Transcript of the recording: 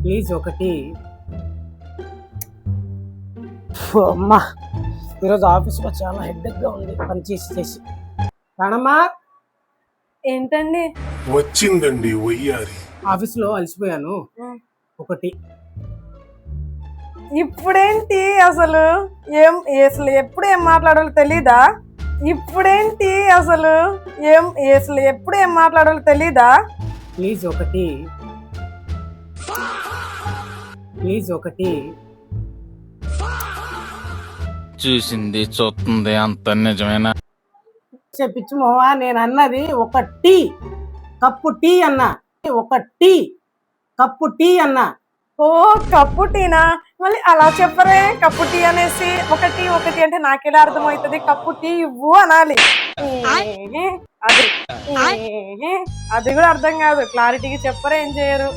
Please ఒకటి. అమ్మా, ఈరోజు ఆఫీస్లో చాలా హెడ్డేక్గా ఉంది పని చేసి. రాణమ్మా, ఏంటండి? వచ్చిందండి వయ్యారి. ఆఫీస్లో అలసిపోయాను, ఒకటి. ఇప్పుడేంటి అసలు ఎప్పుడు ఏం మాట్లాడాలో తెలీదా? ఇప్పుడేంటి అసలు ఎప్పుడు ఏం మాట్లాడాలో తెలీదా? ప్లీజ్ ఒకటి. చూసింది చూస్తుంది అంత నిజమేనా? పిచ్చి మొహమా, నేను అన్నది ఒక టీ కప్పు టీ అన్నా, ఒక టీ కప్పు టీ అన్నా. ఓ, కప్పు టీనా? మళ్ళీ అలా చెప్పరే, కప్పు టీ అనేసి ఒకటి అంటే నాకెలా అర్థమవుతుంది? కప్పు టీ ఇవ్వు అనాలి. అది అది కూడా అర్థం కాదు, క్లారిటీగా చెప్పరే, ఏం చేయరు.